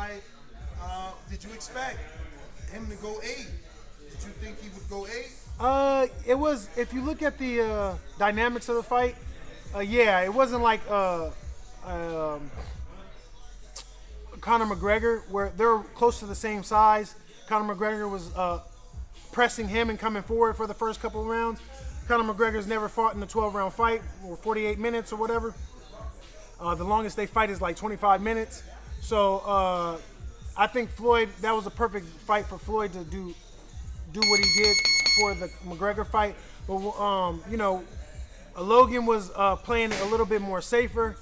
fight. Did you expect him to go 8? Did you think he would go 8? It was, if you look at the dynamics of the fight, yeah, it wasn't like Conor McGregor, where they're close to the same size. Conor McGregor was pressing him and coming forward for the first couple of rounds. Conor McGregor's never fought in a 12-round fight or 48 minutes or whatever. The longest they fight is like 25 minutes. So I think Floyd, that was a perfect fight for Floyd to do what he did for the McGregor fight. But you know, Logan was playing a little bit more safer.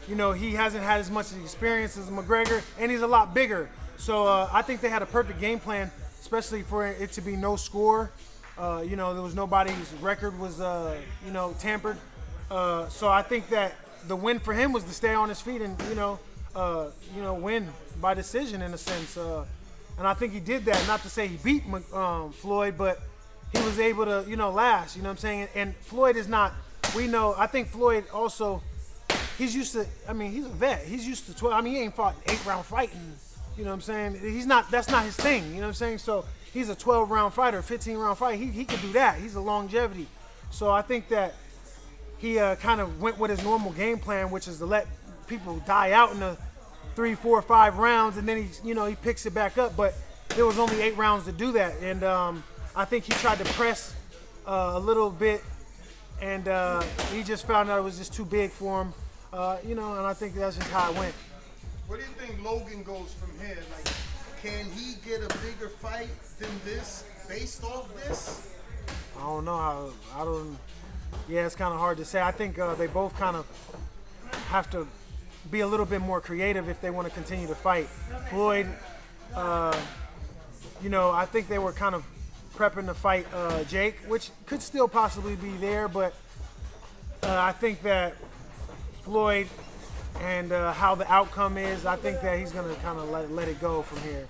You know, he hasn't had as much experience as McGregor, and he's a lot bigger. So I think they had a perfect game plan, especially for it to be no score. You know, there was nobody's record was you know, tampered. So I think that the win for him was to stay on his feet and you know, win by decision in a sense. And I think he did that. Not to say he beat Floyd, but he was able to, you know, last. You know what I'm saying? And Floyd is not. We know. I think Floyd also. He's used to. I mean, he's a vet. He's used to 12. I mean, he ain't fought an 8-round fight. And, you know what I'm saying? He's not. That's not his thing. You know what I'm saying? So he's a 12-round fighter, 15-round fight. He can do that. He's a longevity. So I think that he kind of went with his normal game plan, which is to let people die out in the 3, 4, 5 rounds, and then he picks it back up. But there was only 8 rounds to do that, and I think he tried to press a little bit, and he just found out it was just too big for him. You know, and I think that's just how it went. Where do you think Logan goes from here? Like, can he get a bigger fight than this based off this? I don't know. I don't. Yeah, it's kind of hard to say. I think they both kind of have to be a little bit more creative if they want to continue to fight. Floyd, you know, I think they were kind of prepping to fight Jake, which could still possibly be there, but I think that Floyd and how the outcome is, I think that he's going to kind of let it go from here.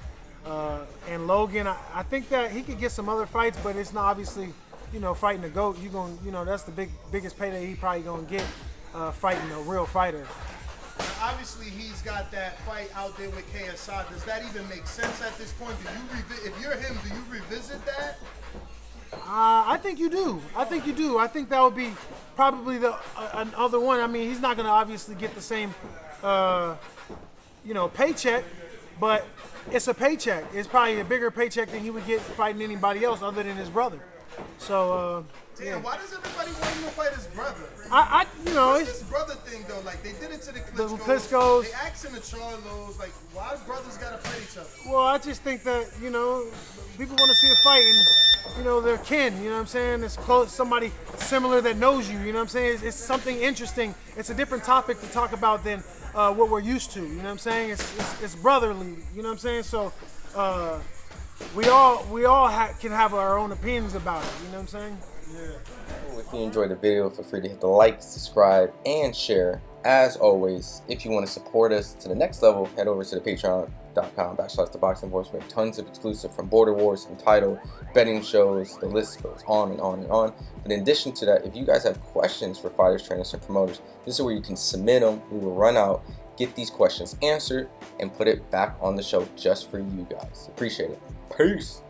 And Logan, I think that he could get some other fights, but it's not obviously, you know, fighting a GOAT. That's the biggest payday he probably going to get fighting a real fighter. Obviously, he's got that fight out there with KSI. Does that even make sense at this point? If you're him, do you revisit that? I think you do. I think that would be probably the another one. I mean, he's not going to obviously get the same, paycheck, but it's a paycheck. It's probably a bigger paycheck than he would get fighting anybody else other than his brother. So, damn, why does everybody want him to fight his brother? What's this brother thing though? Like they did it to the Klitschko's. They asking the Charlos, like, why brothers gotta fight each other? Well, I just think that people want to see a fight, and they're kin. You know what I'm saying? It's close, somebody similar that knows you. You know what I'm saying? It's something interesting. It's a different topic to talk about than what we're used to. You know what I'm saying? It's brotherly. You know what I'm saying? So. We all can have our own opinions about it. You know what I'm saying? Yeah. If you enjoyed the video, feel free to hit the like, subscribe, and share. As always, if you want to support us to the next level, head over to the patreon.com/ThaBoxingVoice. We have tons of exclusive from Border Wars, Entitled, betting shows. The list goes on and on and on. But in addition to that, if you guys have questions for fighters, trainers, and promoters, this is where you can submit them. We will run out, get these questions answered, and put it back on the show just for you guys. Appreciate it. Peace.